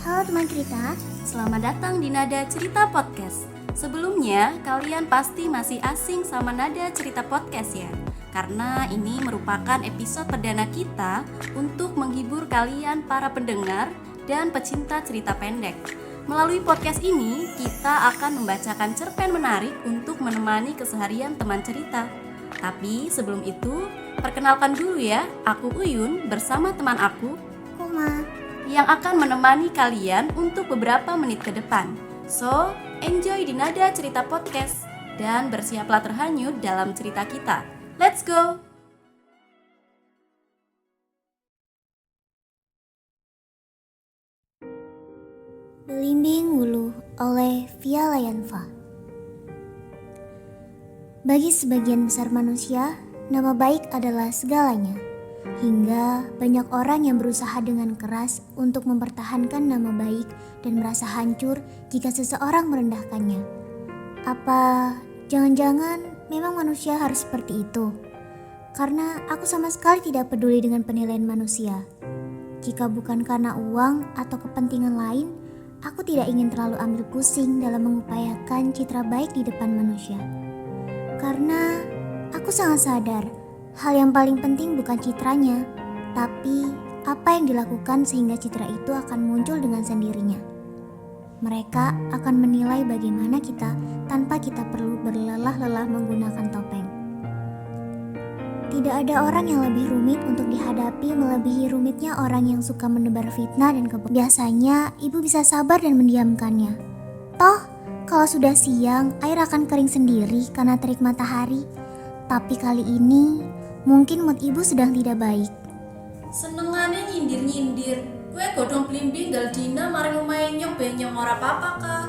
Halo teman cerita, Selamat datang di Nada Cerita Podcast. Sebelumnya, kalian pasti masih asing sama Nada Cerita Podcast ya? Karena ini merupakan episode perdana kita untuk menghibur kalian para pendengar dan pecinta cerita pendek. Melalui podcast ini, kita akan membacakan cerpen menarik untuk menemani keseharian teman cerita. Tapi sebelum itu, perkenalkan dulu ya, aku Uyun bersama teman aku Kuma. yang akan menemani kalian untuk beberapa menit ke depan. So, enjoy di Nada Cerita Podcast dan bersiaplah terhanyut dalam cerita kita. Let's go! Belimbing Wulu oleh Via Layanfa. Bagi sebagian besar manusia, nama baik adalah segalanya. Hingga banyak orang yang berusaha dengan keras untuk mempertahankan nama baik dan merasa hancur jika seseorang merendahkannya. Apa jangan-jangan memang manusia harus seperti itu? Karena aku sama sekali tidak peduli dengan penilaian manusia. Jika bukan karena uang atau kepentingan lain, aku tidak ingin terlalu ambil pusing dalam mengupayakan citra baik di depan manusia. Karena aku sangat sadar, hal yang paling penting bukan citranya, tapi apa yang dilakukan sehingga citra itu akan muncul dengan sendirinya. Mereka akan menilai bagaimana kita tanpa kita perlu berlelah-lelah menggunakan topeng. Tidak ada orang yang lebih rumit untuk dihadapi melebihi rumitnya orang yang suka menebar fitnah dan kebohongan. Biasanya ibu bisa sabar dan mendiamkannya. Toh, kalau sudah siang, air akan kering sendiri karena terik matahari. Tapi kali ini, mungkin mood ibu sedang tidak baik. Senengane nyindir-nyindir, kue godhong blimbing gal dina mari omahe nyong ben nyong ora apa-apa kah?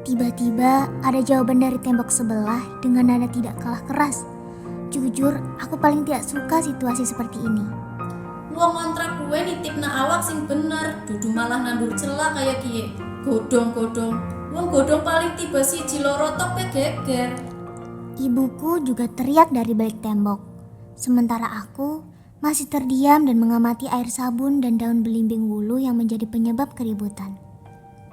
Tiba-tiba ada jawaban dari tembok sebelah dengan nada tidak kalah keras. Jujur, aku paling tidak suka situasi seperti ini. Wong ngontrak kue nitipna awak sing bener, dudu malah nandur celah kaya kiye. Godhong-godhong, wong godhong paling tiba siji loro tok pe geger. Ibuku juga teriak dari balik tembok. Sementara aku masih terdiam dan mengamati air sabun dan daun belimbing wulu yang menjadi penyebab keributan.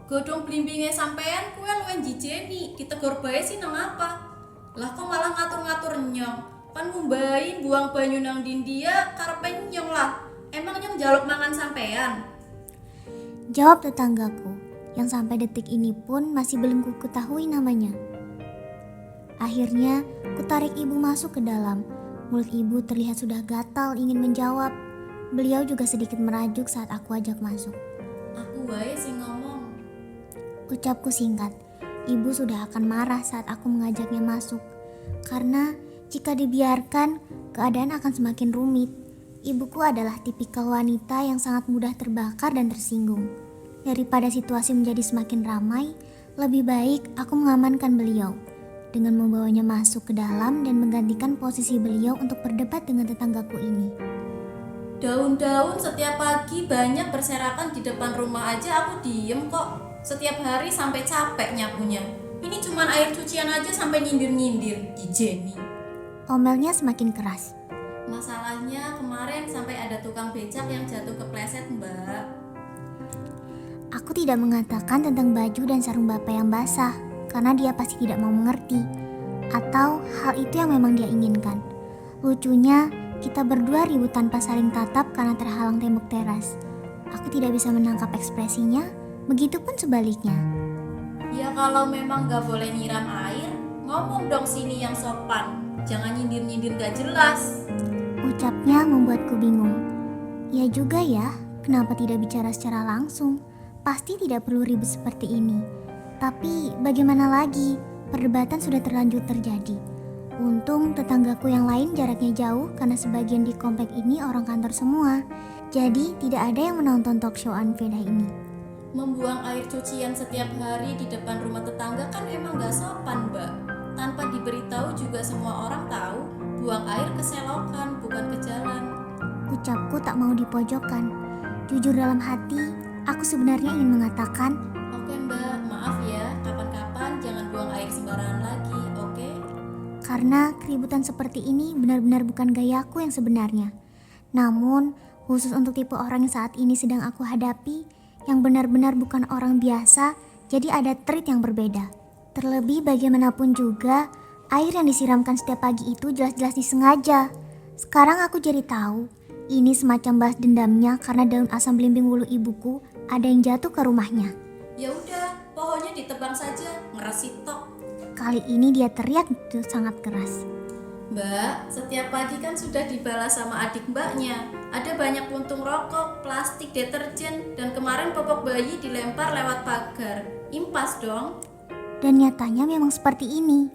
Godhong blimbinge sampean kue luwih jijeni, ditegur bae sih nang apa? Lah kok malah ngatur-ngatur nyong? Pan ngumbahi buang banyu nang dindia karepe nyong lah. Emang nyong njaluk mangan sampean? Jawab tetanggaku yang sampai detik ini pun masih belum ku ketahui namanya. Akhirnya ku tarik ibu masuk ke dalam. Mulut ibu terlihat sudah gatal ingin menjawab. Beliau juga sedikit merajuk saat aku ajak masuk. Aku wae sing ngomong. Ucapku singkat. Ibu sudah akan marah saat aku mengajaknya masuk. Karena jika dibiarkan, keadaan akan semakin rumit. Ibuku adalah tipikal wanita yang sangat mudah terbakar dan tersinggung. Daripada situasi menjadi semakin ramai, lebih baik aku mengamankan beliau dengan membawanya masuk ke dalam dan menggantikan posisi beliau untuk berdebat dengan tetanggaku ini. Daun-daun setiap pagi banyak berserakan di depan rumah aja aku diem kok. Setiap hari sampai capek nyapunya. Ini cuman air cucian aja sampai nyindir-nyindir. Dijeni. Omelnya semakin keras. Masalahnya kemarin sampai ada tukang becak yang jatuh kepleset, Mbak. Aku tidak mengatakan tentang baju dan sarung bapak yang basah karena dia pasti tidak mau mengerti. Atau hal itu yang memang dia inginkan. Lucunya, kita berdua ribut tanpa saling tatap karena terhalang tembok teras. Aku tidak bisa menangkap ekspresinya, begitupun sebaliknya. Ya kalau memang gak boleh nyiram air, ngomong dong sini yang sopan. Jangan nyindir-nyindir gak jelas. Ucapnya membuatku bingung. Ya juga ya, kenapa tidak bicara secara langsung? Pasti tidak perlu ribut seperti ini. Tapi bagaimana lagi, perdebatan sudah terlanjur terjadi. Untung tetanggaku yang lain jaraknya jauh karena sebagian di komplek ini orang kantor semua. Jadi tidak ada yang menonton talk show anfaedah ini. Membuang air cucian setiap hari di depan rumah tetangga kan emang gak sopan, Mbak. Tanpa diberitahu juga semua orang tahu buang air ke selokan bukan ke jalan. Ucapku tak mau dipojokkan. Jujur dalam hati, aku sebenarnya ingin mengatakan, Oke Mbak, maaf ya, kapan-kapan jangan buang air sembarangan lagi, oke? karena keributan seperti ini benar-benar bukan gayaku yang sebenarnya. Namun, khusus untuk tipe orang yang saat ini sedang aku hadapi, yang benar-benar bukan orang biasa, jadi ada treat yang berbeda. Terlebih bagaimanapun juga, air yang disiramkan setiap pagi itu jelas-jelas disengaja. Sekarang aku jadi tahu, ini semacam balas dendamnya karena daun asam belimbing wulu ibuku ada yang jatuh ke rumahnya. Ya udah, pohonnya ditebang saja, ngerasi tok. Kali ini dia teriak itu sangat keras. Mbak, setiap pagi kan sudah dibalas sama adik mbaknya. Ada banyak puntung rokok, plastik, deterjen, dan kemarin popok bayi dilempar lewat pagar. Impas dong. Dan nyatanya memang seperti ini.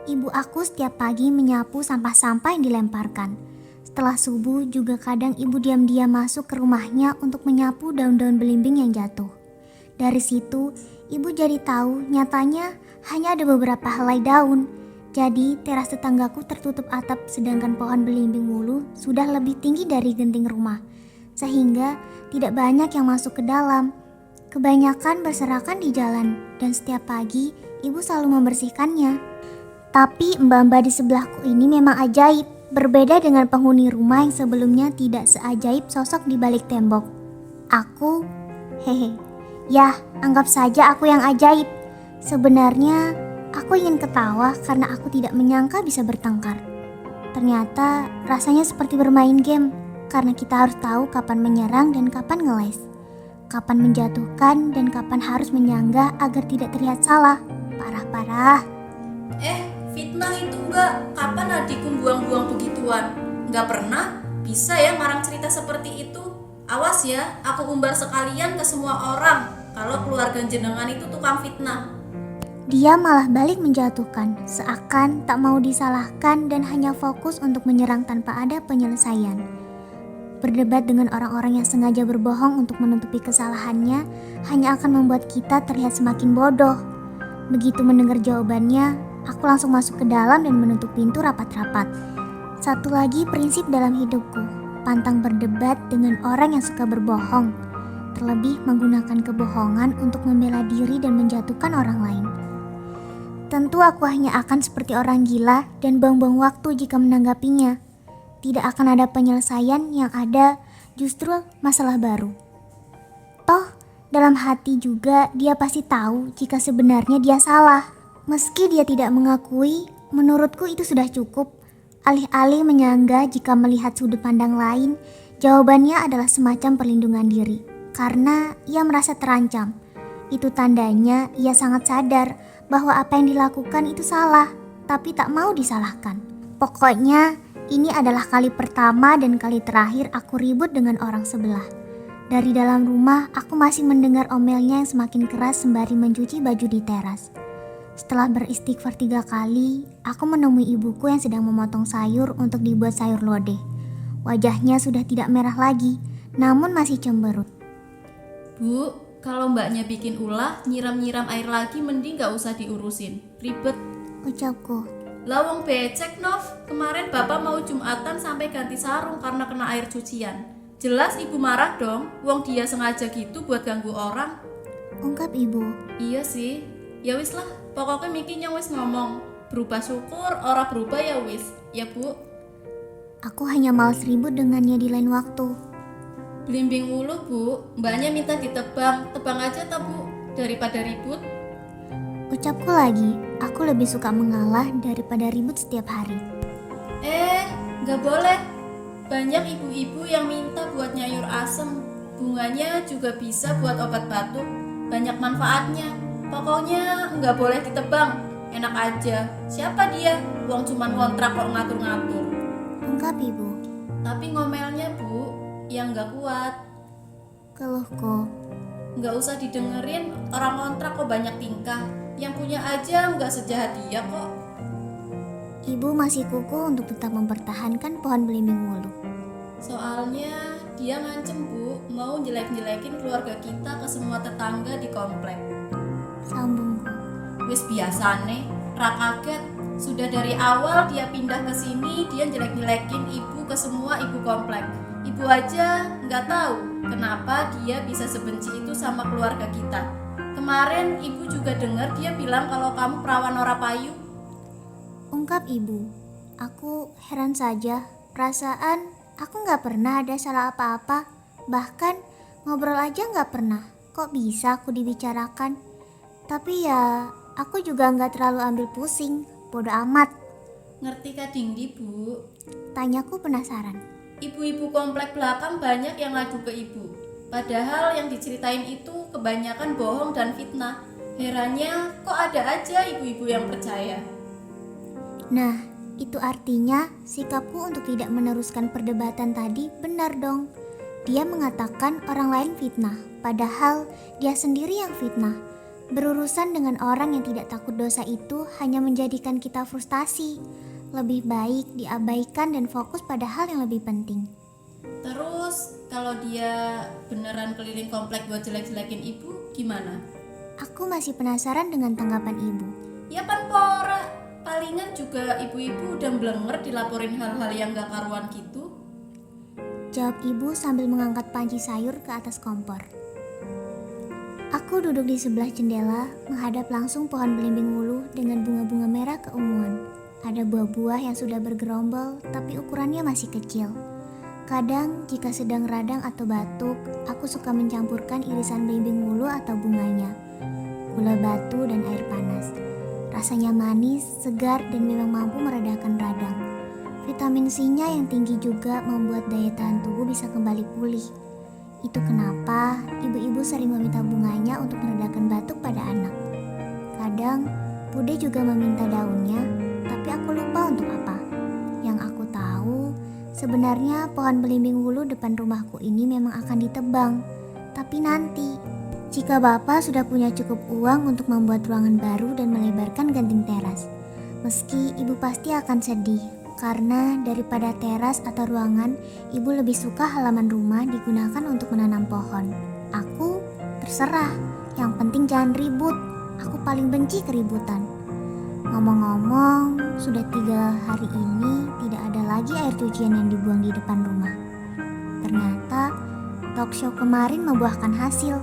Ibu aku setiap pagi menyapu sampah-sampah yang dilemparkan. Setelah subuh juga kadang ibu diam-diam masuk ke rumahnya untuk menyapu daun-daun belimbing yang jatuh. Dari situ, ibu jadi tahu nyatanya hanya ada beberapa helai daun. Jadi teras tetanggaku tertutup atap sedangkan pohon belimbing wulu sudah lebih tinggi dari genting rumah. Sehingga tidak banyak yang masuk ke dalam. Kebanyakan berserakan di jalan dan setiap pagi ibu selalu membersihkannya. Tapi mbak-mbak di sebelahku ini memang ajaib. Berbeda dengan penghuni rumah yang sebelumnya tidak seajaib sosok di balik tembok. Aku, ya anggap saja aku yang ajaib. Sebenarnya aku ingin ketawa karena aku tidak menyangka bisa bertengkar. Ternyata rasanya seperti bermain game karena kita harus tahu kapan menyerang dan kapan ngeles. Kapan menjatuhkan dan kapan harus menyanggah agar tidak terlihat salah. Parah-parah. Fitnah itu Mbak. Kapan adikku buang-buang begituan? Nggak pernah. Bisa ya ngarang cerita seperti itu? Awas ya, aku umbar sekalian ke semua orang kalau keluarga jenengan itu tukang fitnah. Dia malah balik menjatuhkan, seakan tak mau disalahkan dan hanya fokus untuk menyerang tanpa ada penyelesaian. Berdebat dengan orang-orang yang sengaja berbohong untuk menutupi kesalahannya hanya akan membuat kita terlihat semakin bodoh. Begitu mendengar jawabannya, aku langsung masuk ke dalam dan menutup pintu rapat-rapat. Satu lagi prinsip dalam hidupku, pantang berdebat dengan orang yang suka berbohong. Terlebih menggunakan kebohongan untuk membela diri dan menjatuhkan orang lain. Tentu aku hanya akan seperti orang gila dan buang-buang waktu jika menanggapinya. Tidak akan ada penyelesaian, yang ada justru masalah baru. Toh, dalam hati juga dia pasti tahu jika sebenarnya dia salah. Meski dia tidak mengakui, menurutku itu sudah cukup. Alih-alih menyanggah jika melihat sudut pandang lain, jawabannya adalah semacam perlindungan diri. Karena ia merasa terancam. Itu tandanya ia sangat sadar bahwa apa yang dilakukan itu salah, tapi tak mau disalahkan. Pokoknya, ini adalah kali pertama dan kali terakhir aku ribut dengan orang sebelah. Dari dalam rumah, aku masih mendengar omelnya yang semakin keras sembari mencuci baju di teras. Setelah beristighfar 3 kali, aku menemui ibuku yang sedang memotong sayur untuk dibuat sayur lodeh. Wajahnya sudah tidak merah lagi, namun masih cemberut. Bu, kalau mbaknya bikin ulah, nyiram-nyiram air lagi mending gak usah diurusin. Ribet. Ucapku. Lawang becek, Nov. Kemarin bapak mau Jumatan sampai ganti sarung karena kena air cucian. Jelas ibu marah dong, wong dia sengaja gitu buat ganggu orang. Ungkap ibu. Iya sih, ya wis lah, pokoknya Miki yang wis ngomong. Berubah syukur, ora berubah ya wis. Ya bu. Aku hanya malas ribut dengannya di lain waktu. Belimbing wulu bu, mbaknya minta ditebang. Tebang aja tak bu, daripada ribut. Ucapku lagi, aku lebih suka mengalah daripada ribut setiap hari. Gak boleh. Banyak ibu-ibu yang minta buat nyayur asem. Bunganya juga bisa buat obat batuk. Banyak manfaatnya. Pokoknya gak boleh ditebang. Enak aja. Siapa dia? Uang cuman kontrak kok ngatur-ngatur. Ungkap ibu. Tapi ngomelnya bu, yang gak kuat. Keluhku. Gak usah didengerin, orang kontrak kok banyak tingkah. Yang punya aja gak sejahat dia kok. Ibu masih kukuh untuk tetap mempertahankan pohon belimbing wulu. Soalnya dia ngancem bu, mau jelek-jelekin keluarga kita ke semua tetangga di komplek. Sambungku. Wis biasane, ra kaget. Sudah dari awal dia pindah ke sini, dia jelek-jelekin ibu ke semua ibu komplek. Ibu aja nggak tahu kenapa dia bisa sebenci itu sama keluarga kita. Kemarin ibu juga dengar dia bilang kalau kamu perawan ora payu. Ungkap ibu. Aku heran saja, perasaan aku nggak pernah ada salah apa-apa. Bahkan ngobrol aja nggak pernah. kok bisa aku dibicarakan? Tapi ya, aku juga nggak terlalu ambil pusing, bodo amat. Ngerti Kak Dingdi, Bu? Tanyaku penasaran. Ibu-ibu komplek belakang banyak yang ngadu ke ibu. Padahal yang diceritain itu kebanyakan bohong dan fitnah. Herannya kok ada aja ibu-ibu yang percaya. Nah, itu artinya sikapku untuk tidak meneruskan perdebatan tadi benar dong. Dia mengatakan orang lain fitnah, padahal dia sendiri yang fitnah. Berurusan dengan orang yang tidak takut dosa itu hanya menjadikan kita frustasi. Lebih baik diabaikan dan fokus pada hal yang lebih penting. Terus kalau dia beneran keliling komplek buat jelek-jelekin ibu, gimana? Aku masih penasaran dengan tanggapan ibu. Ya pan pora, palingan juga ibu-ibu udah blenger dilaporin hal-hal yang gak karuan gitu. Jawab ibu sambil mengangkat panci sayur ke atas kompor. Aku duduk di sebelah jendela, menghadap langsung pohon belimbing wuluh dengan bunga-bunga merah keunguan. Ada buah-buah yang sudah bergerombol, tapi ukurannya masih kecil. Kadang jika sedang radang atau batuk, aku suka mencampurkan irisan belimbing wuluh atau bunganya, gula batu dan air panas. Rasanya manis, segar, dan memang mampu meredakan radang. Vitamin C-nya yang tinggi juga membuat daya tahan tubuh bisa kembali pulih. Itu kenapa ibu-ibu sering meminta bunganya untuk meredakan batuk pada anak. Kadang Bude juga meminta daunnya, tapi aku lupa untuk apa. Yang aku tahu, sebenarnya pohon belimbing wuluh depan rumahku ini memang akan ditebang. Tapi nanti, jika Bapak sudah punya cukup uang untuk membuat ruangan baru dan melebarkan genting teras. Meski ibu pasti akan sedih, karena daripada teras atau ruangan, ibu lebih suka halaman rumah digunakan untuk menanam pohon. Aku terserah, yang penting jangan ribut. Aku paling benci keributan. Ngomong-ngomong, sudah 3 hari ini tidak ada lagi air cucian yang dibuang di depan rumah. Ternyata talk show kemarin membuahkan hasil.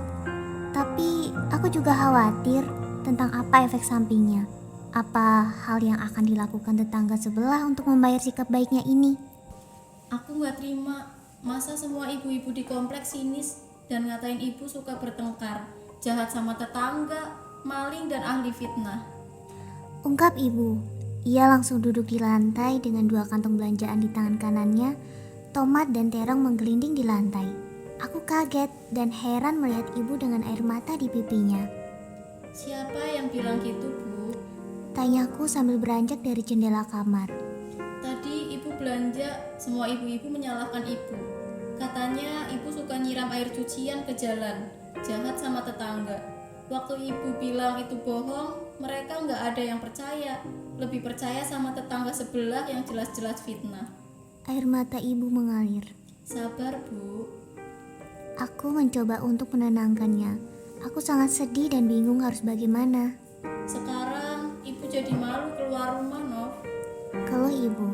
Tapi aku juga khawatir tentang apa efek sampingnya. Apa hal yang akan dilakukan tetangga sebelah untuk membayar sikap baiknya ini? Aku gak terima, masa semua ibu-ibu di kompleks sinis dan ngatain ibu suka bertengkar, jahat sama tetangga, maling dan ahli fitnah. Ungkap ibu. Ia langsung duduk di lantai dengan 2 kantong belanjaan di tangan kanannya. Tomat dan terong menggelinding di lantai. Aku kaget dan heran melihat ibu dengan air mata di pipinya. Siapa yang bilang gitu, Bu? Tanyaku sambil beranjak dari jendela kamar. Tadi ibu belanja, semua ibu-ibu menyalahkan ibu. Katanya ibu suka nyiram air cucian ke jalan, jahat sama tetangga. Waktu ibu bilang itu bohong, mereka nggak ada yang percaya. Lebih percaya sama tetangga sebelah yang jelas-jelas fitnah. Air mata ibu mengalir. Sabar, Bu. Aku mencoba untuk menenangkannya. Aku sangat sedih dan bingung harus bagaimana. Sekarang ibu jadi malu keluar rumah, Nov. Kalau ibu,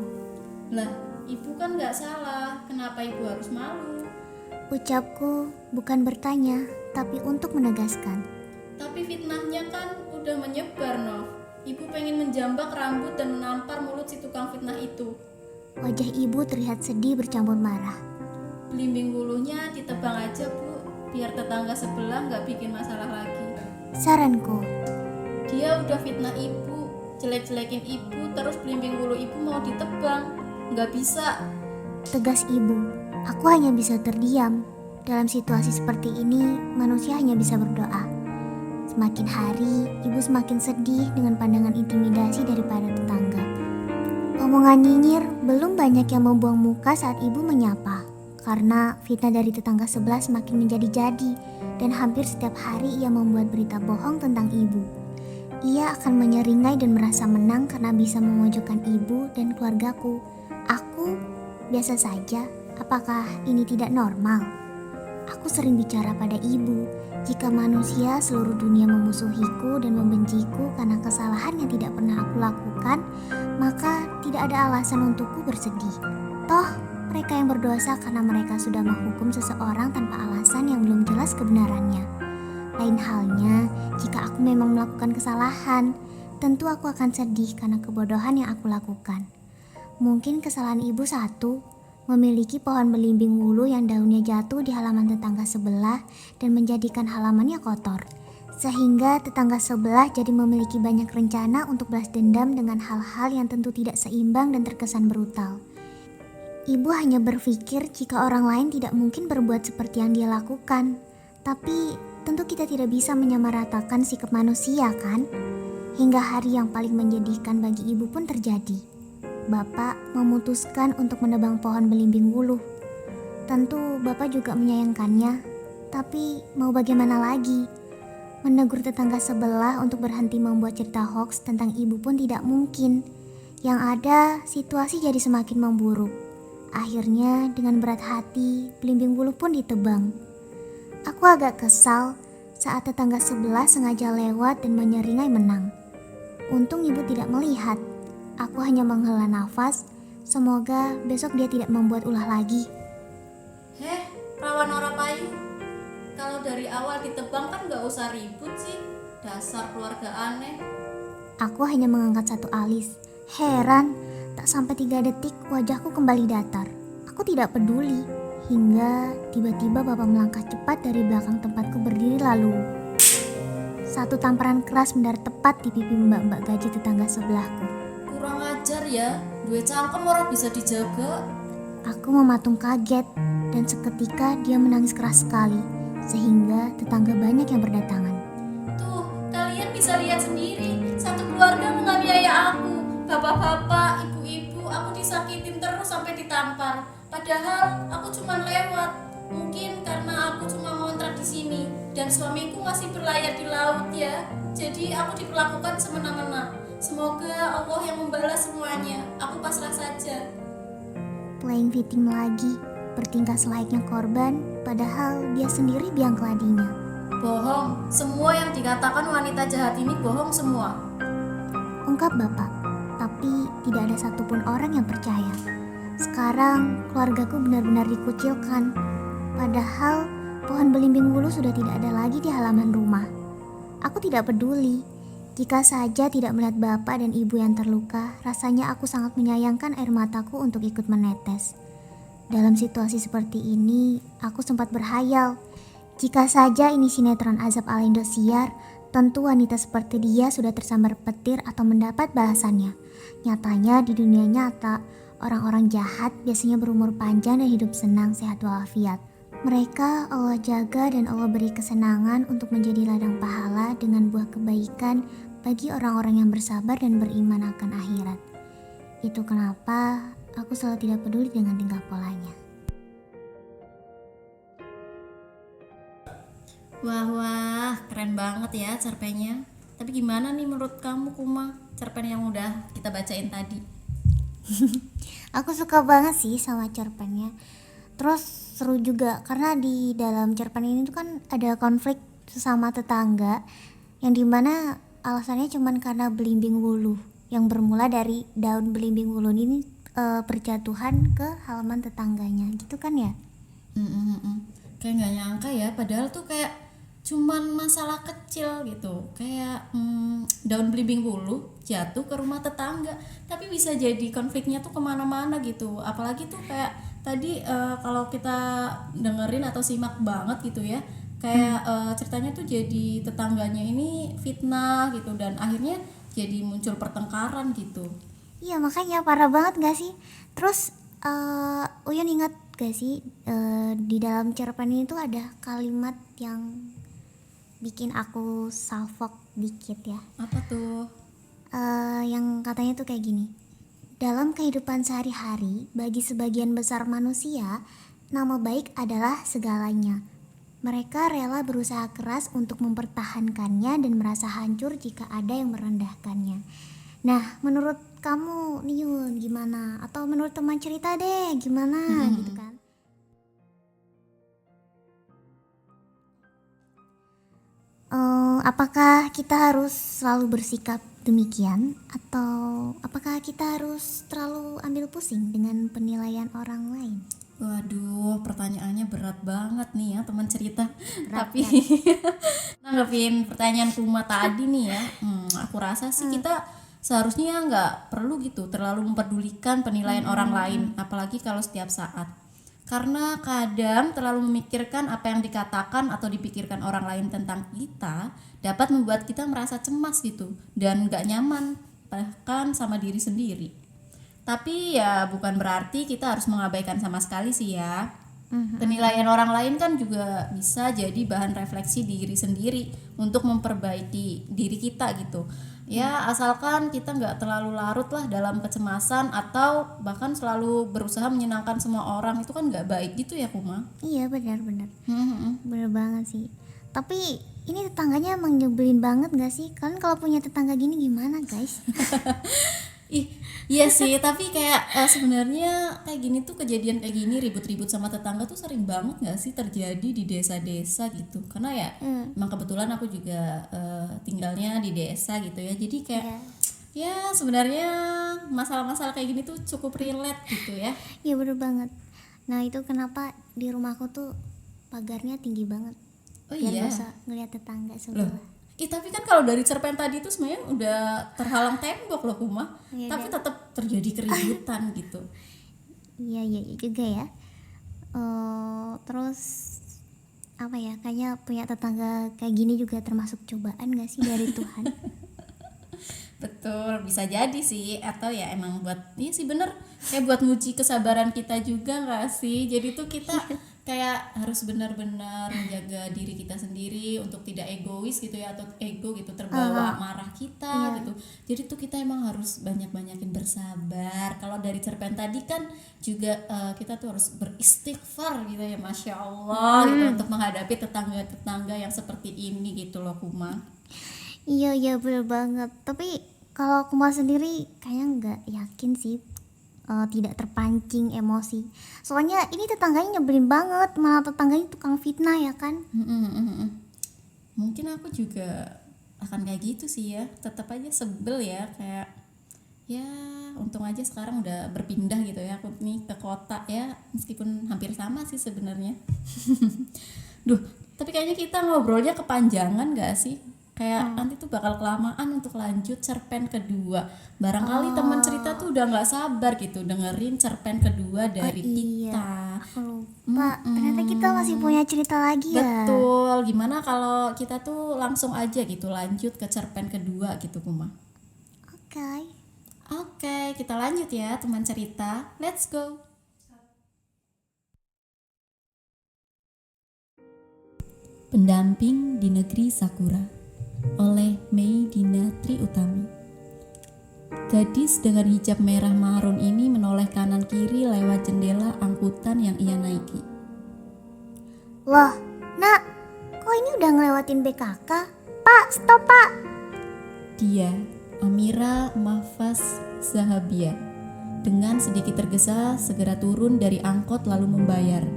Lah, ibu kan nggak salah. Kenapa ibu harus malu? ucapku bukan bertanya, tapi untuk menegaskan. Tapi fitnahnya kan udah menyebar, Nov. Ibu pengen menjambak rambut dan menampar mulut si tukang fitnah itu. Wajah ibu terlihat sedih bercampur marah. Belimbing wuluhnya ditebang aja, Bu, biar tetangga sebelah nggak bikin masalah lagi. Saranku, Dia udah fitnah ibu, jelek-jelekin ibu, terus belimbing wuluh ibu mau ditebang. Nggak bisa. tegas ibu. Aku hanya bisa terdiam. Dalam situasi seperti ini, manusia hanya bisa berdoa. Semakin hari, ibu semakin sedih dengan pandangan intimidasi daripada tetangga. Omongan nyinyir belum banyak yang membuang muka saat ibu menyapa. Karena fitnah dari tetangga sebelah semakin menjadi-jadi dan hampir setiap hari ia membuat berita bohong tentang ibu. Ia akan menyeringai dan merasa menang karena bisa memojokkan ibu dan keluargaku. Aku biasa saja, apakah ini tidak normal? Aku sering bicara pada ibu, jika manusia seluruh dunia memusuhiku dan membenciku karena kesalahan yang tidak pernah aku lakukan, maka tidak ada alasan untukku bersedih. Toh, mereka yang berdosa karena mereka sudah menghukum seseorang tanpa alasan yang belum jelas kebenarannya. Lain halnya, jika aku memang melakukan kesalahan, tentu aku akan sedih karena kebodohan yang aku lakukan. Mungkin kesalahan ibu satu, memiliki pohon belimbing wulu yang daunnya jatuh di halaman tetangga sebelah dan menjadikan halamannya kotor. Sehingga tetangga sebelah jadi memiliki banyak rencana untuk balas dendam dengan hal-hal yang tentu tidak seimbang dan terkesan brutal. Ibu hanya berpikir jika orang lain tidak mungkin berbuat seperti yang dia lakukan. Tapi tentu kita tidak bisa menyamaratakan sikap manusia kan? Hingga hari yang paling menyedihkan bagi ibu pun terjadi. Bapak memutuskan untuk menebang pohon belimbing wuluh. Tentu Bapak juga menyayangkannya, tapi mau bagaimana lagi? Menegur tetangga sebelah untuk berhenti membuat cerita hoax tentang ibu pun tidak mungkin. Yang ada, situasi jadi semakin memburuk. Akhirnya dengan berat hati, belimbing wuluh pun ditebang. Aku agak kesal saat tetangga sebelah sengaja lewat dan menyeringai menang. Untung ibu tidak melihat. Aku hanya menghela nafas, semoga besok dia tidak membuat ulah lagi. Heh, Rawan Orapayu, kalau dari awal ditebang kan gak usah ribut sih. Dasar keluarga aneh. Aku hanya mengangkat satu alis. Heran, tak sampai 3 detik wajahku kembali datar. Aku tidak peduli, hingga tiba-tiba Bapak melangkah cepat dari belakang tempatku berdiri lalu satu tamparan keras mendarat tepat di pipi mbak-mbak gaji tetangga sebelahku. Kurang ajar ya, duwe cangkem orang bisa dijaga. Aku mematung kaget dan seketika dia menangis keras sekali sehingga tetangga banyak yang berdatangan. Tuh, kalian bisa lihat sendiri, satu keluarga menganiaya aku. Bapak-bapak, ibu-ibu, aku disakitin terus sampai ditampar. Padahal aku cuma lewat. Mungkin karena aku cuma ngontrak di sini dan suamiku masih berlayar di laut ya. Jadi aku diperlakukan semena-mena. Semoga Allah yang membalas semuanya. Aku pasrah saja. Playing victim lagi, bertingkah selayaknya korban, padahal dia sendiri biang keladinya. Bohong, semua yang dikatakan wanita jahat ini bohong semua. Ungkap Bapak, tapi tidak ada satupun orang yang percaya. Sekarang keluargaku benar-benar dikucilkan, padahal pohon belimbing wuluh sudah tidak ada lagi di halaman rumah. Aku tidak peduli. Jika saja tidak melihat bapak dan ibu yang terluka, rasanya aku sangat menyayangkan air mataku untuk ikut menetes. Dalam situasi seperti ini, aku sempat berhayal. Jika saja ini sinetron azab ala Indosiar, tentu wanita seperti dia sudah tersambar petir atau mendapat balasannya. Nyatanya di dunia nyata, orang-orang jahat biasanya berumur panjang dan hidup senang, sehat walafiat. Mereka Allah jaga dan Allah beri kesenangan untuk menjadi ladang pahala dengan buah kebaikan bagi orang-orang yang bersabar dan beriman akan akhirat. Itu kenapa aku selalu tidak peduli dengan tingkah polanya. Wah, keren banget ya cerpennya. Tapi gimana nih menurut kamu, Kuma, cerpen yang udah kita bacain tadi? Aku suka banget sih sama cerpennya. Terus seru juga karena di dalam cerpen ini tuh kan ada konflik sesama tetangga yang dimana alasannya cuman karena belimbing wuluh yang bermula dari daun belimbing wuluh ini berjatuhan ke halaman tetangganya gitu kan ya. Kayak nggak nyangka ya, padahal tuh kayak cuman masalah kecil gitu, kayak daun belimbing wuluh jatuh ke rumah tetangga, tapi bisa jadi konfliknya tuh kemana-mana gitu. Apalagi tuh kayak tadi kalau kita dengerin atau simak banget gitu ya, kayak ceritanya tuh jadi tetangganya ini fitnah gitu dan akhirnya jadi muncul pertengkaran gitu. Iya makanya parah banget gak sih. Terus Uyun ingat gak sih di dalam cerpen ini tuh ada kalimat yang bikin aku salfok dikit ya. Apa tuh? Yang katanya tuh kayak gini. Dalam kehidupan sehari-hari, bagi sebagian besar manusia, nama baik adalah segalanya. Mereka rela berusaha keras untuk mempertahankannya dan merasa hancur jika ada yang merendahkannya. Nah, menurut kamu, Niun, gimana? Atau menurut teman cerita deh, gimana? Gitu kan? Apakah kita harus selalu bersikap demikian? Atau apakah kita harus terlalu ambil pusing dengan penilaian orang lain? Waduh, pertanyaannya berat banget nih ya teman cerita. Berat, Tapi nanggepin pertanyaan Kuma tadi nih ya, aku rasa sih kita seharusnya nggak perlu gitu terlalu mempedulikan penilaian orang lain, apalagi kalau setiap saat. Karena kadang terlalu memikirkan apa yang dikatakan atau dipikirkan orang lain tentang kita dapat membuat kita merasa cemas gitu dan nggak nyaman bahkan sama diri sendiri. Tapi ya bukan berarti kita harus mengabaikan sama sekali sih ya. Penilaian orang lain kan juga bisa jadi bahan refleksi diri sendiri untuk memperbaiki diri kita gitu. Ya asalkan kita nggak terlalu larut lah dalam kecemasan atau bahkan selalu berusaha menyenangkan semua orang, itu kan nggak baik gitu ya Kuma. Iya benar-benar. Bener banget sih. Tapi ini tetangganya emang nyebelin banget gak sih? Kalian kalau punya tetangga gini gimana guys? Ih, iya sih, tapi kayak sebenarnya kayak gini tuh, kejadian kayak gini ribut-ribut sama tetangga tuh sering banget nggak sih terjadi di desa-desa gitu. Karena ya emang kebetulan aku juga tinggalnya di desa gitu ya. Jadi kayak ya sebenarnya masalah-masalah kayak gini tuh cukup relate gitu ya. Iya bener banget. Nah itu kenapa di rumahku tuh pagarnya tinggi banget. Oh Biar iya. bisa ngeliat tetangga Loh. sebelah. Tapi kan kalau dari cerpen tadi itu sebenarnya udah terhalang tembok loh Kuma. Iya, Tapi tetap terjadi keributan gitu. Iya juga ya. Terus apa ya? Kayaknya punya tetangga kayak gini juga termasuk cobaan gak sih dari Tuhan? Betul, bisa jadi sih. Atau ya emang buat, iya sih bener, kayak buat nguji kesabaran kita juga gak sih. Jadi tuh kita kayak harus benar-benar menjaga diri kita sendiri untuk tidak egois gitu ya, atau ego gitu terbawa marah kita gitu. Jadi tuh kita emang harus banyak-banyakin bersabar. Kalau dari cerpen tadi kan juga kita tuh harus beristighfar gitu ya, Masya Allah gitu, untuk menghadapi tetangga-tetangga yang seperti ini gitu loh Kuma. Iya bener banget. Tapi kalau aku mah sendiri kayaknya nggak yakin sih tidak terpancing emosi. Soalnya ini tetangganya nyebelin banget, malah tetangganya tukang fitnah ya kan. Mungkin aku juga akan kayak gitu sih ya, tetap aja sebel ya, kayak ya untung aja sekarang udah berpindah gitu ya aku nih ke kota ya, meskipun hampir sama sih sebenarnya. Duh, tapi kayaknya kita ngobrolnya kepanjangan gak sih? Kayak nanti tuh bakal kelamaan untuk lanjut cerpen kedua. Barangkali teman cerita tuh udah nggak sabar gitu dengerin cerpen kedua dari kita. Aku lupa, ternyata kita masih punya cerita lagi ya. Betul. Gimana kalau kita tuh langsung aja gitu lanjut ke cerpen kedua gitu Kuma? Oke, kita lanjut ya teman cerita. Let's go. Pendamping di Negeri Sakura oleh Mei Dina Tri Utami. Gadis dengan hijab merah marun ini menoleh kanan kiri lewat jendela angkutan yang ia naiki. Loh, nak, kok ini udah ngelewatin BKK? Pak, stop pak! Dia, Amira Mahfaz Zahabia, dengan sedikit tergesa segera turun dari angkot lalu membayar.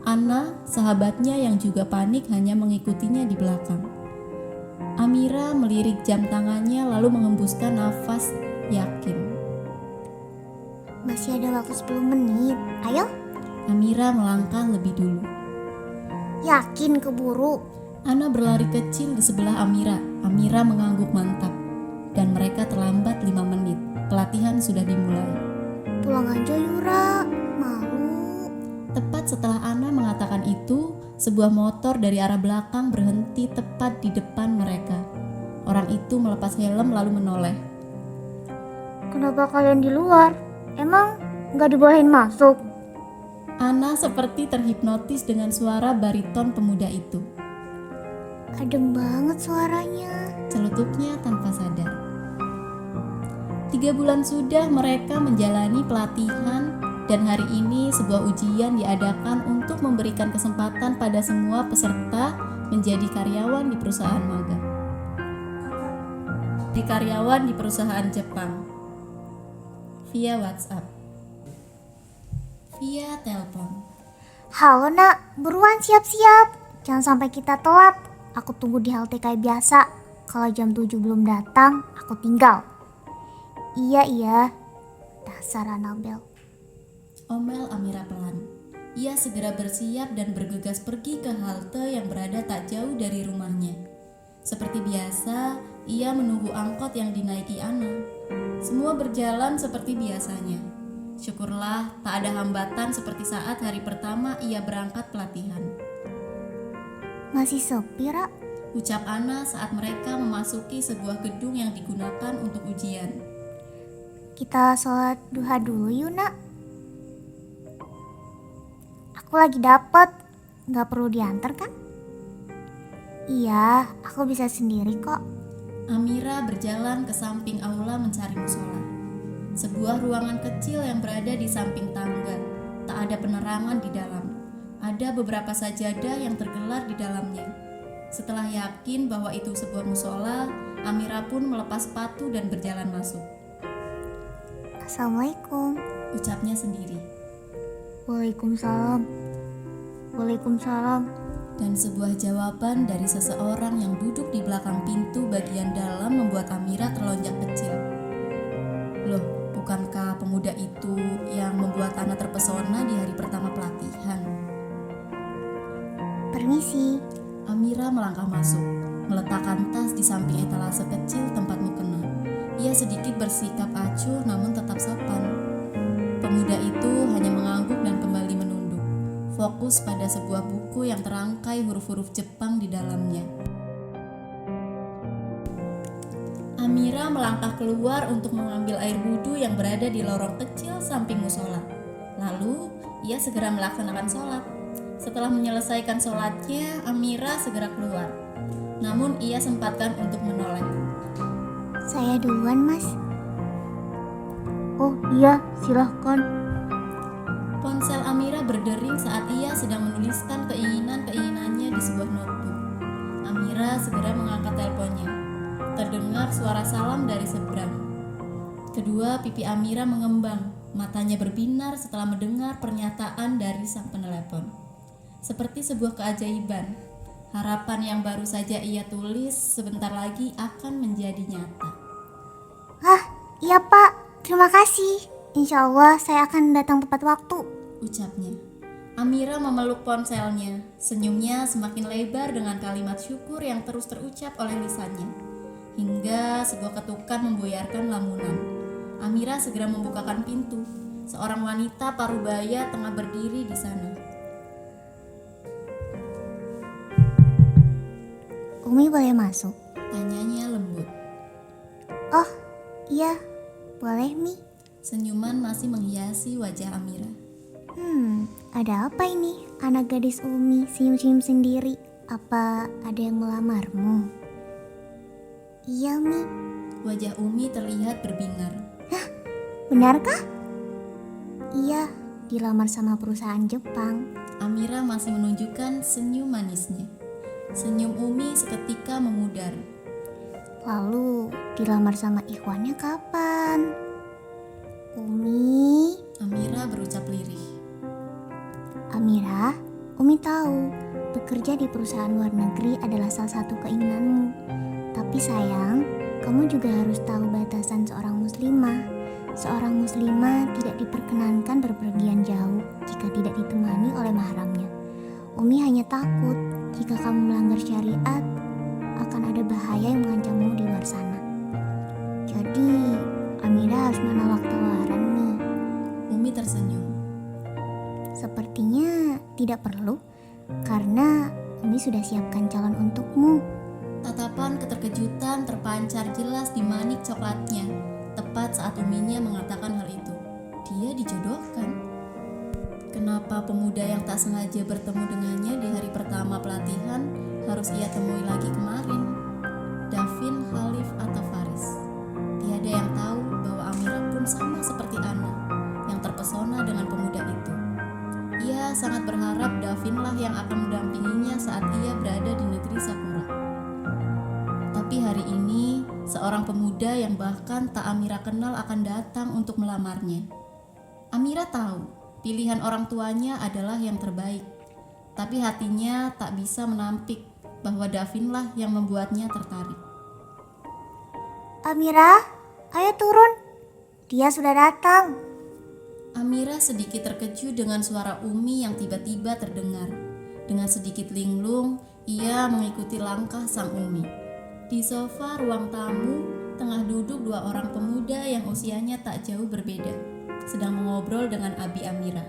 Ana, sahabatnya yang juga panik, hanya mengikutinya di belakang. Amira melirik jam tangannya lalu mengembuskan nafas yakin. Masih ada waktu 10 menit, ayo. Amira melangkah lebih dulu. Yakin keburu? Ana berlari kecil di sebelah Amira. Amira mengangguk mantap. Dan mereka terlambat 5 menit. Pelatihan sudah dimulai. Pulang aja Yura, malu. Tepat setelah Ana mengatakan itu, sebuah motor dari arah belakang berhenti tepat di depan mereka. Orang itu melepas helm lalu menoleh. Kenapa kalian di luar? Emang gak dibolehin masuk? Ana seperti terhipnotis dengan suara bariton pemuda itu. Adem banget suaranya. Celutupnya tanpa sadar. 3 bulan sudah mereka menjalani pelatihan, dan hari ini sebuah ujian diadakan untuk memberikan kesempatan pada semua peserta menjadi karyawan di perusahaan magang. Di karyawan di perusahaan Jepang. Via WhatsApp. Via telepon. Halo nak, buruan siap-siap. Jangan sampai kita telat. Aku tunggu di halte kayak biasa. Kalau jam 7 belum datang, aku tinggal. Iya. Dasar Anabel. Omel Amira pelan. Ia segera bersiap dan bergegas pergi ke halte yang berada tak jauh dari rumahnya. Seperti biasa, ia menunggu angkot yang dinaiki Ana. Semua berjalan seperti biasanya. Syukurlah tak ada hambatan seperti saat hari pertama ia berangkat pelatihan. Masih sepi, Ra? Ucap Ana saat mereka memasuki sebuah gedung yang digunakan untuk ujian. Kita sholat duha dulu yuk, Nak. Aku lagi dapet, gak perlu diantar kan? Iya, aku bisa sendiri kok. Amira berjalan ke samping aula mencari musola. Sebuah ruangan kecil yang berada di samping tangga. Tak ada penerangan di dalam. Ada beberapa sajadah yang tergelar di dalamnya. Setelah yakin bahwa itu sebuah musola, Amira pun melepas sepatu dan berjalan masuk. Assalamualaikum. Ucapnya sendiri. Waalaikumsalam. Waalaikumsalam. Dan sebuah jawaban dari seseorang yang duduk di belakang pintu bagian dalam membuat Amira terlonjak kecil. Loh, bukankah pemuda itu yang membuat Ana terpesona di hari pertama pelatihan? Permisi. Amira melangkah masuk, meletakkan tas di samping etalase kecil tempat mukena. Ia sedikit bersikap acuh namun tetap sopan. Pemuda itu hanya mengangguk dan kembali menunduk, fokus pada sebuah buku yang terangkai huruf-huruf Jepang di dalamnya. Amira melangkah keluar untuk mengambil air wudhu yang berada di lorong kecil samping musola. Lalu, ia segera melaksanakan sholat. Setelah menyelesaikan sholatnya, Amira segera keluar. Namun ia sempatkan untuk menoleh. Saya duluan, Mas. Oh iya, silahkan. Ponsel Amira berdering saat ia sedang menuliskan keinginan-keinginannya di sebuah notebook. Amira segera mengangkat teleponnya. Terdengar suara salam dari seberang. Kedua pipi Amira mengembang, matanya berbinar setelah mendengar pernyataan dari sang penelepon. Seperti sebuah keajaiban, harapan yang baru saja ia tulis sebentar lagi akan menjadi nyata. Ah, iya Pak. Terima kasih. Insya Allah saya akan datang tepat waktu. Ucapnya. Amira memeluk ponselnya. Senyumnya semakin lebar dengan kalimat syukur yang terus terucap oleh lisannya. Hingga sebuah ketukan membuyarkan lamunan. Amira segera membukakan pintu. Seorang wanita parubaya tengah berdiri di sana. Umi boleh masuk? Tanyanya lembut. Oh, iya. Boleh, Mi. Senyuman masih menghiasi wajah Amira. Ada apa ini? Anak gadis Umi senyum-senyum sendiri. Apa ada yang melamarmu? Iya, Mi. Wajah Umi terlihat berbingar. Benarkah? Iya, dilamar sama perusahaan Jepang. Amira masih menunjukkan senyum manisnya. Senyum Umi seketika memudar. Lalu dilamar sama ikhwannya kapan? Umi. Amira berucap lirih. Amira, Umi tahu bekerja di perusahaan luar negeri adalah salah satu keinginanmu. Tapi sayang, kamu juga harus tahu batasan seorang muslimah. Seorang muslimah tidak diperkenankan berpergian jauh jika tidak ditemani oleh mahramnya. Umi hanya takut jika kamu melanggar syariat, akan ada bahaya yang mengancammu di luar sana. Jadi, Amira harus menolak tawaran nih. Umi tersenyum. Sepertinya tidak perlu, karena Umi sudah siapkan calon untukmu. Tatapan keterkejutan terpancar jelas di manik coklatnya, tepat saat Uminya mengatakan hal itu. Dia dijodohkan. Kenapa pemuda yang tak sengaja bertemu dengannya di hari pertama pelatihan harus ia temui lagi kemarin? Davin, Khalif, atau Faris? Tiada yang tahu bahwa Amira pun sama seperti Ana, yang terpesona dengan pemuda itu. Ia sangat berharap Davinlah yang akan mendampinginya saat ia berada di negeri Sakura. Tapi hari ini, seorang pemuda yang bahkan tak Amira kenal akan datang untuk melamarnya. Amira tahu, pilihan orang tuanya adalah yang terbaik. Tapi hatinya tak bisa menampik bahwa Davinlah yang membuatnya tertarik. Amira, ayo turun. Dia sudah datang. Amira sedikit terkejut dengan suara Umi yang tiba-tiba terdengar. Dengan sedikit linglung, ia mengikuti langkah sang Umi. Di sofa ruang tamu, tengah duduk dua orang pemuda yang usianya tak jauh berbeda, sedang mengobrol dengan Abi Amira.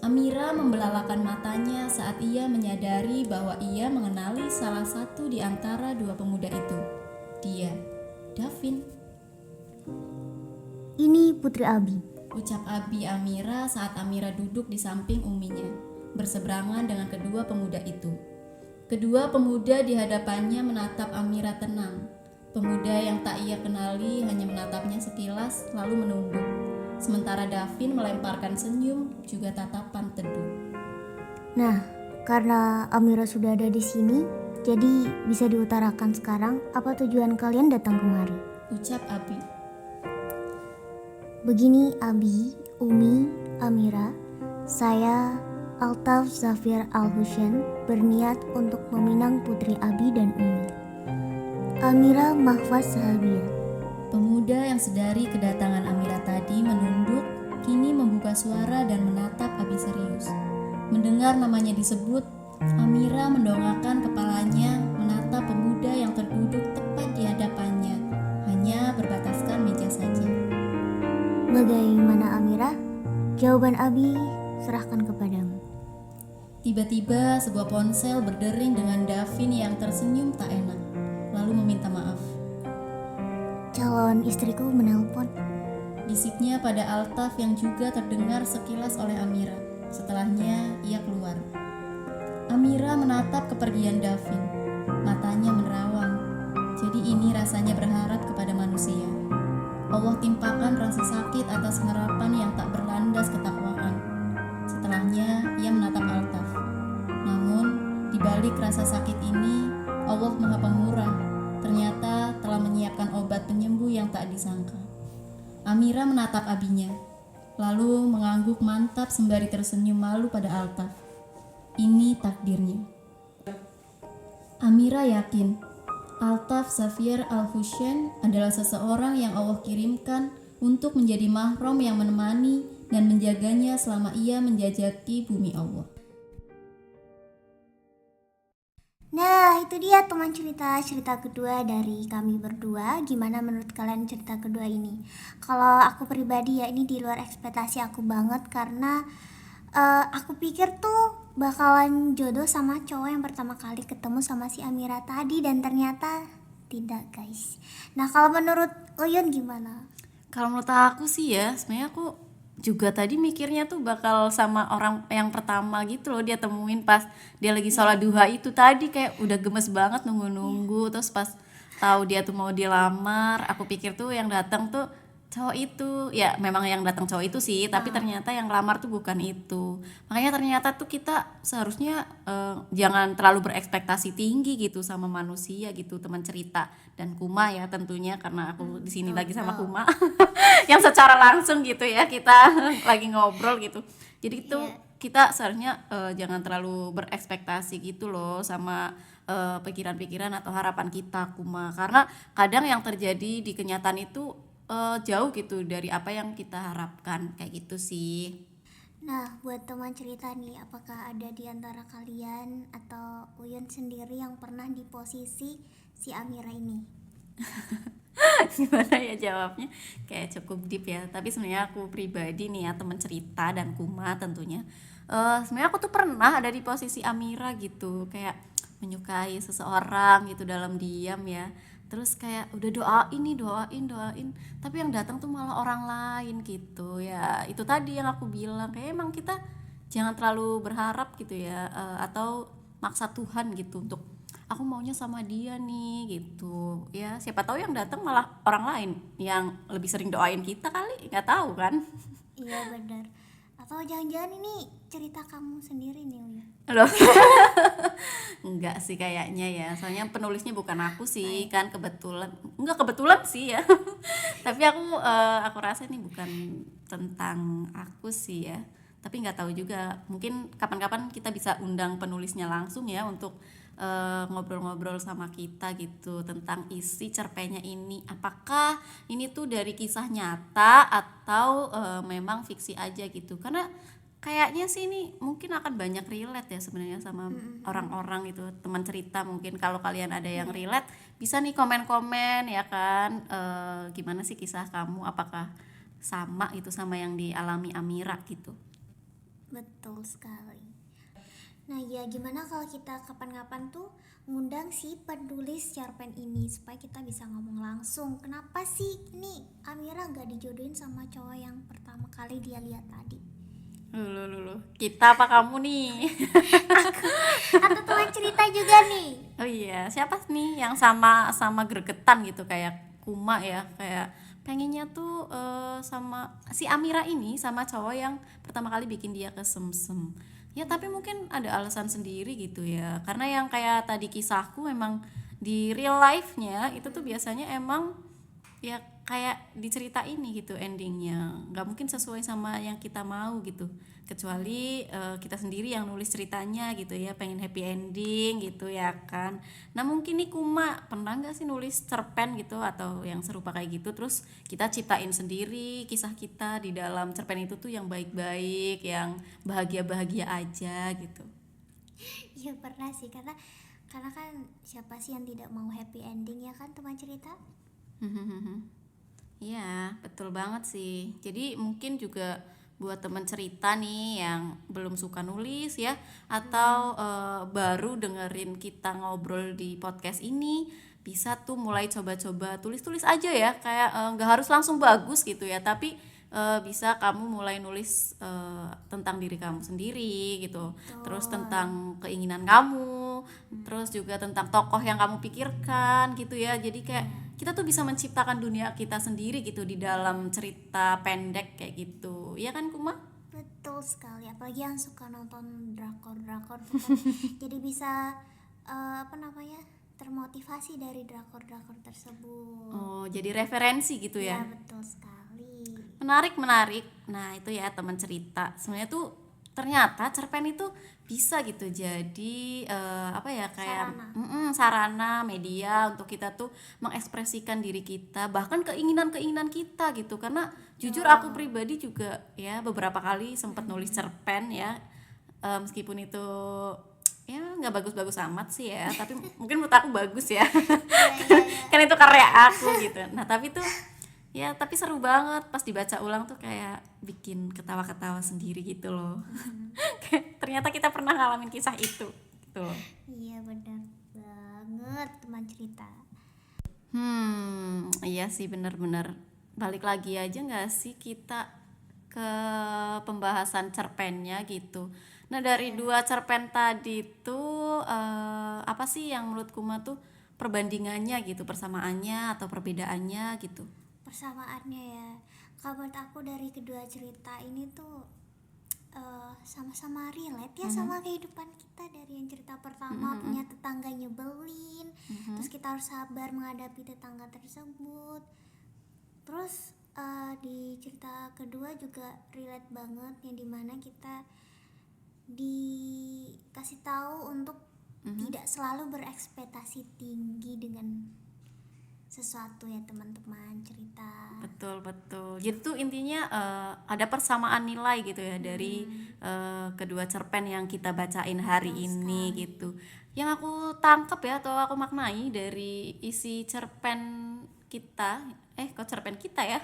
Amira membelalakan matanya saat ia menyadari bahwa ia mengenali salah satu di antara dua pemuda itu. Dia, Davin. Ini Putri Abi. Ucap Abi Amira saat Amira duduk di samping uminya, berseberangan dengan kedua pemuda itu. Kedua pemuda di hadapannya menatap Amira tenang. Pemuda yang tak ia kenali hanya menatapnya sekilas lalu menunduk. Sementara Davin melemparkan senyum juga tatapan teduh. Nah, karena Amira sudah ada di sini, jadi bisa diutarakan sekarang apa tujuan kalian datang kemari. Ucap Abi. Begini Abi, Umi, Amira, saya Altaf Zafir Al-Husyan berniat untuk meminang Putri Abi dan Umi, Amira Mahfaz Sahabia. Pemuda yang sedari kedatangan Amira tadi menunduk, kini membuka suara dan menatap Abi serius. Mendengar namanya disebut, Amira mendongakkan kepalanya menatap pemuda yang terduduk tepat di hadapannya, hanya berbataskan meja saja. Bagaimana Amira? Jawaban Abi serahkan kepadamu. Tiba-tiba sebuah ponsel berdering dengan Davin yang tersenyum tak enak, lalu meminta maaf. Calon istriku menelpon. Bisiknya pada Altaf yang juga terdengar sekilas oleh Amira. Setelahnya ia keluar. Amira menatap kepergian Davin. Matanya menerawang. Jadi ini rasanya berharap kepada manusia. Allah timpakan rasa sakit atas harapan yang tak berlandas ketakwaan. Setelahnya ia menatap Altaf. Namun di balik rasa sakit ini, Allah Maha Pemurah ternyata telah menyiapkan obat penyembuh yang tak disangka. Amira menatap abinya, lalu mengangguk mantap sembari tersenyum malu pada Altaf. Ini takdirnya. Amira yakin Altaf Zafir Al-Husyan adalah seseorang yang Allah kirimkan untuk menjadi mahram yang menemani dan menjaganya selama ia menjajaki bumi Allah. Nah, itu dia teman cerita kedua dari kami berdua. Gimana menurut kalian cerita kedua ini? Kalau aku pribadi ya, ini di luar ekspektasi aku banget karena aku pikir tuh bakalan jodoh sama cowok yang pertama kali ketemu sama si Amira tadi, dan ternyata tidak, guys. Nah, kalau menurut Uyun gimana? Kalau menurut aku sih ya, sebenarnya aku juga tadi mikirnya tuh bakal sama orang yang pertama gitu loh, dia temuin pas dia lagi sholat duha itu tadi, kayak udah gemes banget nunggu-nunggu. Terus pas tahu dia tuh mau dilamar, aku pikir tuh yang datang tuh cowok itu. Ya memang yang datang cowok itu sih, tapi ternyata yang lamar tuh bukan itu. Makanya ternyata tuh kita seharusnya jangan terlalu berekspektasi tinggi gitu sama manusia gitu, teman cerita dan Kuma ya tentunya, karena aku di sini lagi sama Kuma yang secara langsung gitu ya, kita lagi ngobrol gitu. Jadi itu kita seharusnya jangan terlalu berekspektasi gitu loh sama pikiran-pikiran atau harapan kita, Kuma, karena kadang yang terjadi di kenyataan itu jauh gitu dari apa yang kita harapkan, kayak gitu sih. Nah, buat teman cerita nih, apakah ada di antara kalian atau Uyun sendiri yang pernah di posisi si Amira ini? Gimana ya jawabnya, kayak cukup deep ya. Tapi sebenarnya aku pribadi nih ya, teman cerita dan Kuma tentunya, sebenarnya aku tuh pernah ada di posisi Amira gitu, kayak menyukai seseorang gitu dalam diam ya. Terus kayak udah doain, tapi yang datang tuh malah orang lain gitu ya. Itu tadi yang aku bilang, kayak emang kita jangan terlalu berharap gitu ya, atau maksa Tuhan gitu untuk aku maunya sama dia nih gitu ya. Siapa tahu yang datang malah orang lain yang lebih sering doain kita kali, nggak tahu kan. Iya benar. Atau jangan-jangan ini cerita kamu sendiri nih Uyun? Loh. Enggak sih kayaknya ya, soalnya penulisnya bukan aku sih kan, kebetulan sih ya. Tapi aku rasa ini bukan tentang aku sih ya, tapi nggak tahu juga, mungkin kapan-kapan kita bisa undang penulisnya langsung ya untuk ngobrol-ngobrol sama kita gitu tentang isi cerpennya ini, apakah ini tuh dari kisah nyata atau memang fiksi aja gitu. Karena kayaknya sih ini mungkin akan banyak relate ya sebenarnya sama orang-orang gitu, teman cerita. Mungkin kalau kalian ada yang relate bisa nih komen-komen ya kan. Gimana sih kisah kamu, apakah sama itu sama yang dialami Amira gitu. Betul sekali. Nah ya, gimana kalau kita kapan-kapan tuh ngundang si penulis cerpen ini supaya kita bisa ngomong langsung, kenapa sih ini Amira gak dijodohin sama cowok yang pertama kali dia lihat tadi. Lulu, kita apa kamu nih? Atau teman cerita juga nih. Oh iya, siapa nih yang sama gregetan gitu kayak Kuma ya, kayak pengennya tuh sama si Amira ini sama cowok yang pertama kali bikin dia kesemsem. Ya tapi mungkin ada alasan sendiri gitu ya. Karena yang kayak tadi kisahku memang di real life-nya itu tuh biasanya emang ya kayak di cerita ini gitu endingnya, nggak mungkin sesuai sama yang kita mau gitu, kecuali kita sendiri yang nulis ceritanya gitu ya, pengen happy ending gitu ya kan. Nah mungkin nih Kuma pernah nggak sih nulis cerpen gitu atau yang serupa kayak gitu, terus kita ciptain sendiri kisah kita di dalam cerpen itu tuh yang baik-baik, yang bahagia-bahagia aja gitu. Ya pernah sih, karena kan siapa sih yang tidak mau happy ending ya kan teman cerita. Iya, betul banget sih. Jadi mungkin juga buat teman cerita nih yang belum suka nulis ya, atau baru dengerin kita ngobrol di podcast ini, bisa tuh mulai coba-coba tulis-tulis aja ya. Kayak nggak harus langsung bagus gitu ya, tapi bisa kamu mulai nulis tentang diri kamu sendiri gitu. Terus tentang keinginan kamu, terus juga tentang tokoh yang kamu pikirkan gitu ya. Jadi kayak kita tuh bisa menciptakan dunia kita sendiri gitu di dalam cerita pendek kayak gitu. Iya kan Kuma? Betul sekali, apalagi yang suka nonton drakor-drakor tuh kan jadi bisa termotivasi dari drakor-drakor tersebut. Oh, jadi referensi gitu Ya ya. betul sekali. Menarik. Nah, itu ya teman cerita. Sebenarnya tuh ternyata cerpen itu bisa gitu jadi apa ya, kayak sarana media untuk kita tuh mengekspresikan diri kita, bahkan keinginan-keinginan kita gitu. Karena jujur aku pribadi juga ya beberapa kali sempat nulis cerpen ya, meskipun itu ya nggak bagus-bagus amat sih ya, tapi mungkin menurut aku bagus ya. Kan itu karya aku gitu. Nah tapi tuh ya tapi seru banget pas dibaca ulang tuh, kayak bikin ketawa-ketawa sendiri gitu loh. Kayak ternyata kita pernah ngalamin kisah itu gitu loh. Iya benar banget teman cerita. Iya sih, bener-bener balik lagi aja nggak sih kita ke pembahasan cerpennya gitu. Nah dari dua cerpen tadi tuh apa sih yang menurut Kuma tuh perbandingannya gitu, persamaannya atau perbedaannya gitu? Persamaannya ya, kalau menurut aku dari kedua cerita ini tuh sama-sama relate ya sama kehidupan kita. Dari yang cerita pertama punya tetangga nyebelin, terus kita harus sabar menghadapi tetangga tersebut. Terus di cerita kedua juga relate banget, yang dimana kita dikasih tahu untuk tidak selalu berekspektasi tinggi dengan sesuatu ya teman-teman cerita. Betul. Jadi tuh intinya ada persamaan nilai gitu ya dari kedua cerpen yang kita bacain hari ini gitu. Yang aku tangkap ya atau aku maknai dari isi cerpen kita, kok cerpen kita ya?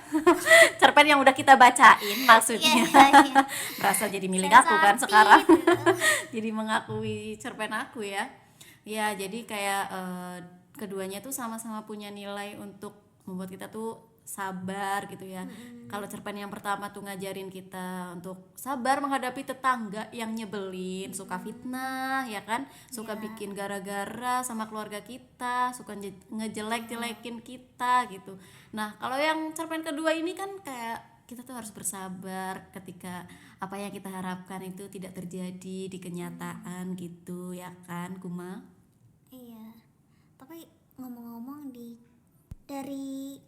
Cerpen yang udah kita bacain maksudnya. Iya. Merasa jadi milik aku kan sekarang. Jadi mengakui cerpen aku ya. Ya, jadi kayak keduanya tuh sama-sama punya nilai untuk membuat kita tuh sabar gitu ya. Kalau cerpen yang pertama tuh ngajarin kita untuk sabar menghadapi tetangga yang nyebelin, suka fitnah ya kan, suka bikin gara-gara sama keluarga kita, suka ngejelek-jelekin kita gitu. Nah kalau yang cerpen kedua ini kan kayak kita tuh harus bersabar ketika apa yang kita harapkan itu tidak terjadi di kenyataan gitu ya kan Kuma? Iya, tapi ngomong-ngomong dari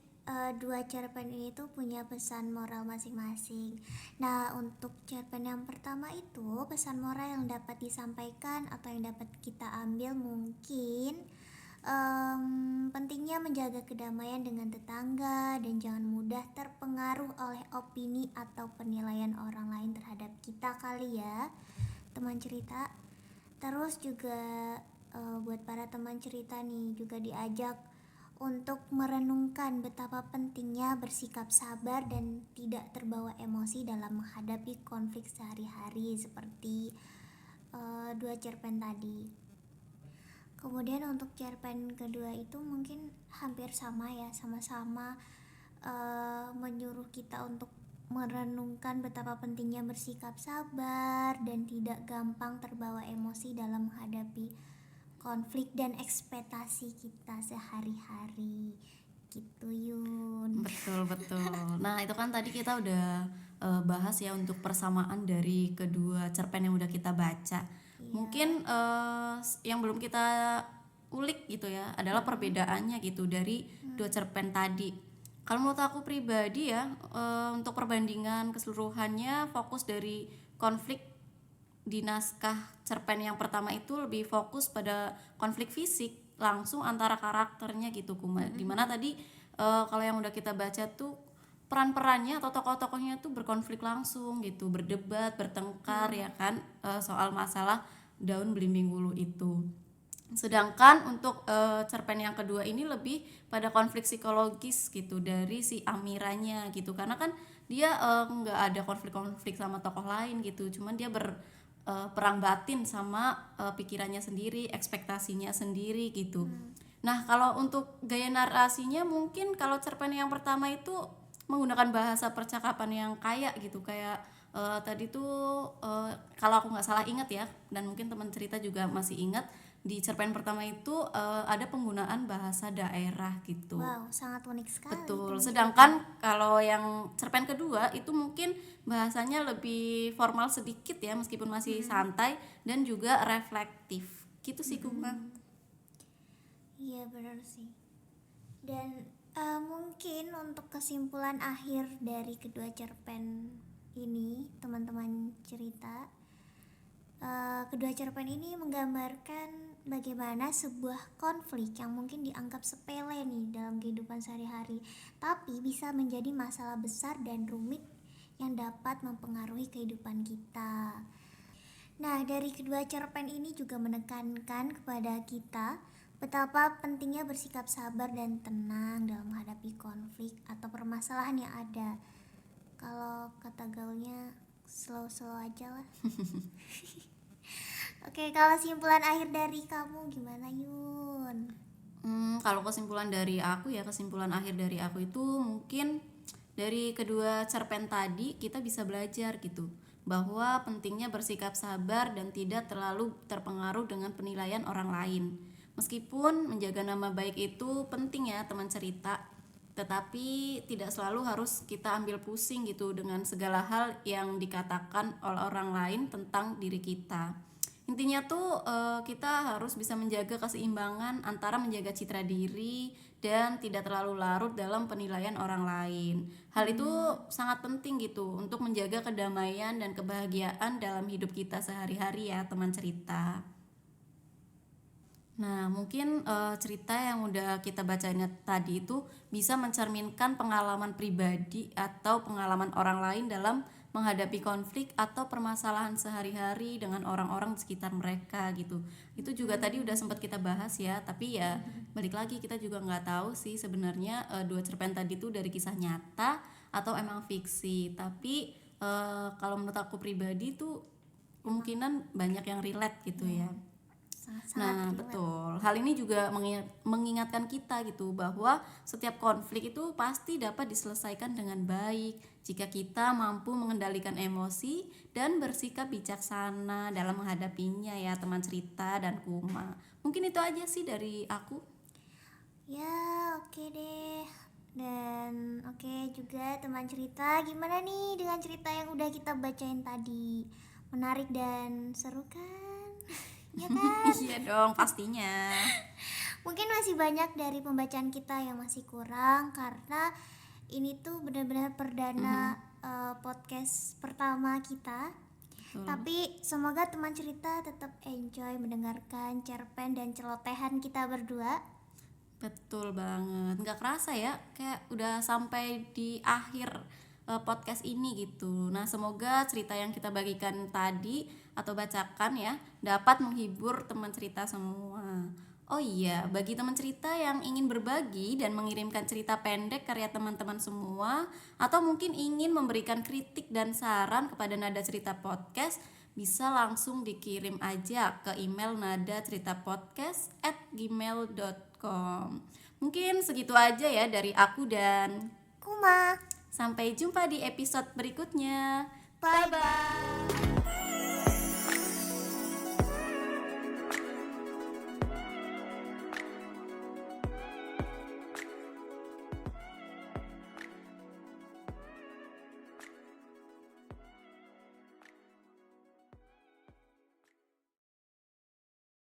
dua cerpen ini tuh punya pesan moral masing-masing. Nah, untuk cerpen yang pertama itu pesan moral yang dapat disampaikan atau yang dapat kita ambil mungkin Pentingnya menjaga kedamaian dengan tetangga dan jangan mudah terpengaruh oleh opini atau penilaian orang lain terhadap kita kali ya, teman cerita. Terus juga buat para teman cerita nih juga diajak untuk merenungkan betapa pentingnya bersikap sabar dan tidak terbawa emosi dalam menghadapi konflik sehari-hari seperti dua cerpen tadi. Kemudian untuk cerpen kedua itu mungkin hampir sama ya, sama-sama menyuruh kita untuk merenungkan betapa pentingnya bersikap sabar dan tidak gampang terbawa emosi dalam menghadapi konflik dan ekspektasi kita sehari-hari. Gitu Yun. Betul. Nah, itu kan tadi kita udah bahas ya untuk persamaan dari kedua cerpen yang udah kita baca. Iya. Mungkin yang belum kita ulik gitu ya adalah perbedaannya gitu dari dua cerpen tadi. Kalau menurut aku pribadi ya, untuk perbandingan keseluruhannya fokus dari konflik di naskah cerpen yang pertama itu lebih fokus pada konflik fisik langsung antara karakternya gitu Kuma. Dimana tadi kalau yang udah kita baca tuh peran-perannya atau tokoh-tokohnya tuh berkonflik langsung gitu, berdebat, bertengkar ya kan, soal masalah daun belimbing wulu itu. Sedangkan untuk cerpen yang kedua ini lebih pada konflik psikologis gitu dari si Amiranya gitu, karena kan dia nggak ada konflik-konflik sama tokoh lain gitu, cuman dia perang batin sama pikirannya sendiri, ekspektasinya sendiri gitu. Nah, kalau untuk gaya narasinya mungkin kalau cerpen yang pertama itu menggunakan bahasa percakapan yang kaya gitu, kayak tadi tuh kalau aku nggak salah ingat ya, dan mungkin teman cerita juga masih ingat, di cerpen pertama itu ada penggunaan bahasa daerah gitu. Wow, sangat unik sekali. Betul. teman Sedangkan kalau yang cerpen kedua itu mungkin bahasanya lebih formal sedikit ya, meskipun masih santai dan juga reflektif. Gitu sih Kuma. Iya benar sih. Dan mungkin untuk kesimpulan akhir dari kedua cerpen ini, teman-teman cerita, kedua cerpen ini menggambarkan bagaimana sebuah konflik yang mungkin dianggap sepele nih dalam kehidupan sehari-hari, tapi bisa menjadi masalah besar dan rumit yang dapat mempengaruhi kehidupan kita. Nah, dari kedua cerpen ini juga menekankan kepada kita betapa pentingnya bersikap sabar dan tenang dalam menghadapi konflik atau permasalahan yang ada. Kalau kata gaulnya slow-slow aja lah. Oke, kalau kesimpulan akhir dari kamu gimana Yun? Kalau kesimpulan dari aku ya, kesimpulan akhir dari aku itu mungkin dari kedua cerpen tadi kita bisa belajar gitu, bahwa pentingnya bersikap sabar dan tidak terlalu terpengaruh dengan penilaian orang lain. Meskipun menjaga nama baik itu penting ya teman cerita, tetapi tidak selalu harus kita ambil pusing gitu dengan segala hal yang dikatakan oleh orang lain tentang diri kita. Intinya tuh kita harus bisa menjaga keseimbangan antara menjaga citra diri dan tidak terlalu larut dalam penilaian orang lain. Hal itu sangat penting gitu untuk menjaga kedamaian dan kebahagiaan dalam hidup kita sehari-hari ya teman cerita. Nah, mungkin cerita yang udah kita bacain tadi itu bisa mencerminkan pengalaman pribadi atau pengalaman orang lain dalam menghadapi konflik atau permasalahan sehari-hari dengan orang-orang di sekitar mereka gitu. Itu juga tadi udah sempat kita bahas ya, tapi ya balik lagi kita juga nggak tahu sih sebenarnya dua cerpen tadi tuh dari kisah nyata atau emang fiksi. Tapi kalau menurut aku pribadi tuh kemungkinan banyak yang relate gitu ya. Nah, betul. Hal ini juga mengingatkan kita gitu bahwa setiap konflik itu pasti dapat diselesaikan dengan baik jika kita mampu mengendalikan emosi dan bersikap bijaksana dalam menghadapinya ya teman cerita dan Kuma. Mungkin itu aja sih dari aku. Ya, oke deh. Dan oke juga teman cerita, gimana nih dengan cerita yang udah kita bacain tadi? Menarik dan seru kan? Ya kan? Iya dong, pastinya. Mungkin masih banyak dari pembacaan kita yang masih kurang karena ini tuh benar-benar perdana podcast pertama kita. Tapi semoga teman cerita tetap enjoy mendengarkan cerpen dan celotehan kita berdua. Betul banget, nggak kerasa ya, kayak udah sampai di akhir podcast ini gitu. Nah, semoga cerita yang kita bagikan tadi atau bacakan ya dapat menghibur teman cerita semua. Oh iya, bagi teman cerita yang ingin berbagi dan mengirimkan cerita pendek karya teman-teman semua, atau mungkin ingin memberikan kritik dan saran kepada Nada Cerita Podcast, bisa langsung dikirim aja ke email nadaceritapodcast@gmail.com. Mungkin segitu aja ya dari aku dan Kuma. sampai jumpa di episode berikutnya. Bye Bye bye.